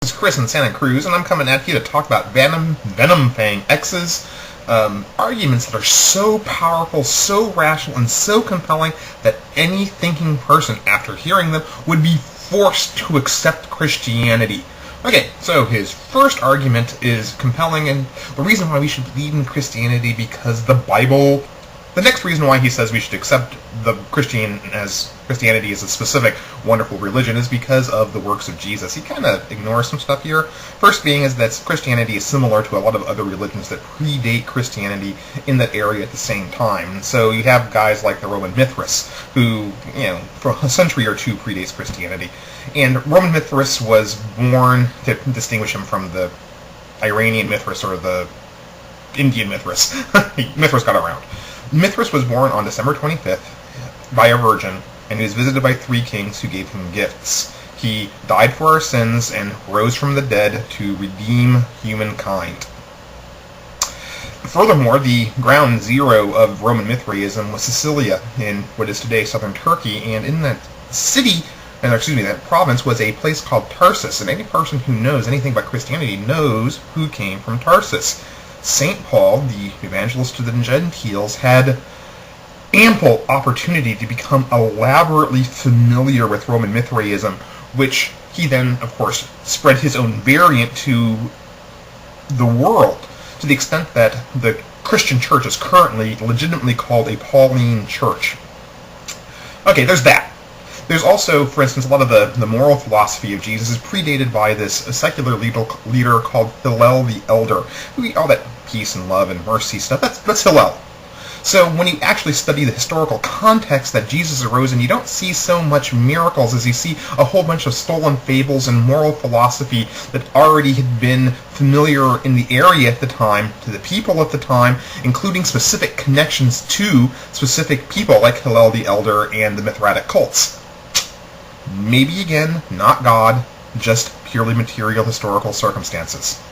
It's Chris in Santa Cruz, and I'm coming at you to talk about Venom-Fang X's arguments that are so powerful, so rational, and so compelling that any thinking person, after hearing them, would be forced to accept Christianity. Okay, so his first argument is compelling, and the reason why we should believe in Christianity because the Bible... The next reason why he says we should accept Christianity as a specific wonderful religion is because of the works of Jesus. He kind of ignores some stuff here. First being is that Christianity is similar to a lot of other religions that predate Christianity in that area at the same time. So you have guys like the Roman Mithras, who, for a century or two predates Christianity. And Roman Mithras was born to distinguish him from the Iranian Mithras or the Indian Mithras. Mithras got around. Mithras was born on December 25th by a virgin, and he was visited by 3 kings who gave him gifts. He died for our sins and rose from the dead to redeem humankind. Furthermore, the ground zero of Roman Mithraism was Sicilia, in what is today southern Turkey, and in that that province was a place called Tarsus, and any person who knows anything about Christianity knows who came from Tarsus. St. Paul, the evangelist to the Gentiles, had ample opportunity to become elaborately familiar with Roman Mithraism, which he then, of course, spread his own variant to the world, to the extent that the Christian church is currently legitimately called a Pauline church. Okay, there's that. There's also, for instance, a lot of the moral philosophy of Jesus is predated by this secular leader called Hillel the Elder, who all that peace and love and mercy stuff, that's Hillel. So when you actually study the historical context that Jesus arose in, you don't see so much miracles as you see a whole bunch of stolen fables and moral philosophy that already had been familiar in the area at the time, to the people at the time, including specific connections to specific people like Hillel the Elder and the Mithridatic cults. Maybe again, not God, just purely material historical circumstances.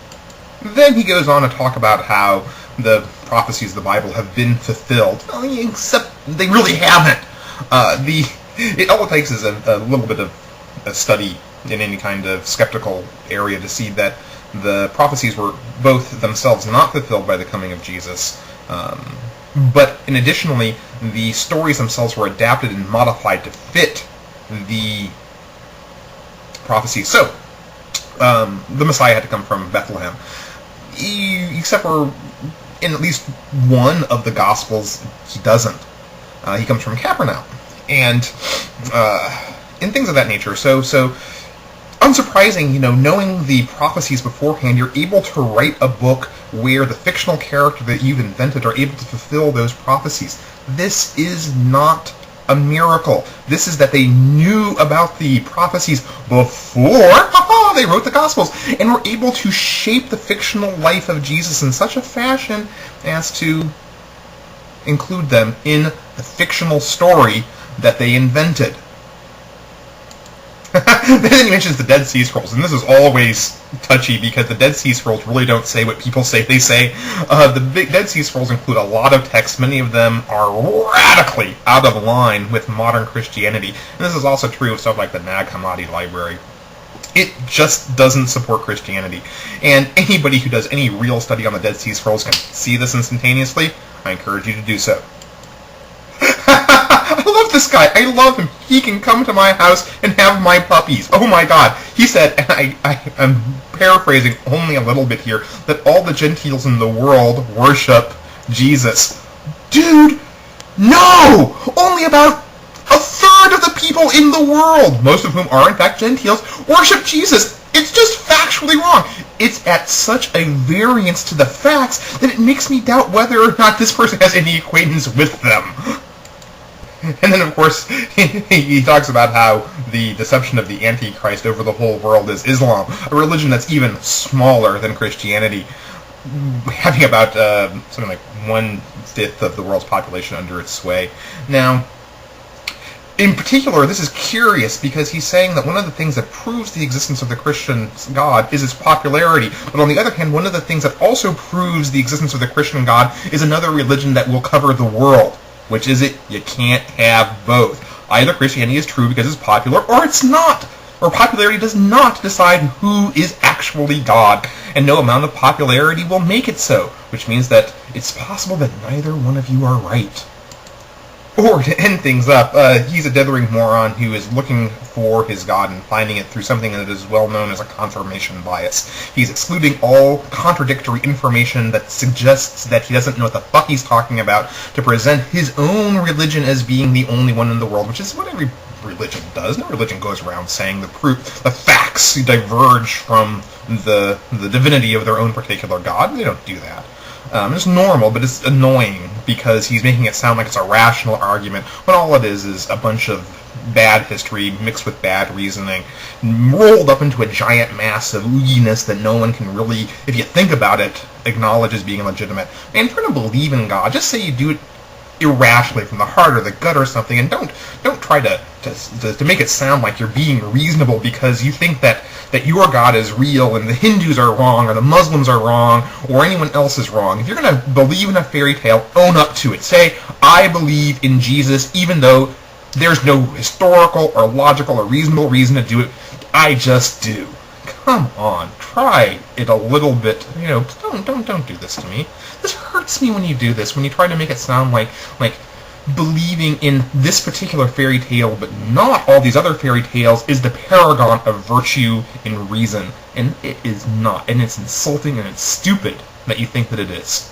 Then he goes on to talk about how the prophecies of the Bible have been fulfilled, except they really haven't. All it takes is a little bit of a study in any kind of skeptical area to see that the prophecies were both themselves not fulfilled by the coming of Jesus, but additionally, the stories themselves were adapted and modified to fit the prophecies. So, the Messiah had to come from Bethlehem. Except for in at least one of the Gospels, he doesn't. He comes from Capernaum. And things of that nature. So unsurprising, knowing the prophecies beforehand, you're able to write a book where the fictional character that you've invented are able to fulfill those prophecies. This is not a miracle. This is that they knew about the prophecies before they wrote the Gospels, and were able to shape the fictional life of Jesus in such a fashion as to include them in the fictional story that they invented. Then he mentions the Dead Sea Scrolls, and this is always touchy because the Dead Sea Scrolls really don't say what people say they say. The big Dead Sea Scrolls include a lot of texts. Many of them are radically out of line with modern Christianity, and this is also true of stuff like the Nag Hammadi Library. It just doesn't support Christianity, and anybody who does any real study on the Dead Sea Scrolls can see this instantaneously. I encourage you to do so. I love this guy. I love him. He can come to my house and have my puppies. Oh my God. He said, and I'm paraphrasing only a little bit here, that all the Gentiles in the world worship Jesus. Dude, no! Only about a third of the people in the world, most of whom are in fact Gentiles, worship Jesus. It's just factually wrong. It's at such a variance to the facts that it makes me doubt whether or not this person has any acquaintance with them. And then, of course, he talks about how the deception of the Antichrist over the whole world is Islam, a religion that's even smaller than Christianity, having about something like 1/5 of the world's population under its sway. Now, in particular, this is curious because he's saying that one of the things that proves the existence of the Christian God is its popularity. But on the other hand, one of the things that also proves the existence of the Christian God is another religion that will cover the world. Which is it? You can't have both. Either Christianity is true because it's popular, or it's not. or popularity does not decide who is actually God, and no amount of popularity will make it so, which means that it's possible that neither one of you are right. Or, to end things up, he's a dithering moron who is looking for his God and finding it through something that is well known as a confirmation bias. He's excluding all contradictory information that suggests that he doesn't know what the fuck he's talking about to present his own religion as being the only one in the world, which is what every religion does. No religion goes around saying the facts diverge from the divinity of their own particular God. They don't do that. It's normal, but it's annoying because he's making it sound like it's a rational argument when all it is a bunch of bad history mixed with bad reasoning rolled up into a giant mass of ooginess that no one can really, if you think about it, acknowledge as being legitimate. And if you're going to believe in God, just say you do it irrationally from the heart or the gut or something, and don't try to make it sound like you're being reasonable because you think that your God is real and the Hindus are wrong or the Muslims are wrong or anyone else is wrong. If you're going to believe in a fairy tale, own up to it. Say, I believe in Jesus even though there's no historical or logical or reasonable reason to do it. I just do. Come on, try it a little bit. Don't do this to me. This hurts me when you do this, when you try to make it sound like believing in this particular fairy tale but not all these other fairy tales is the paragon of virtue and reason. And it is not. And it's insulting and it's stupid that you think that it is.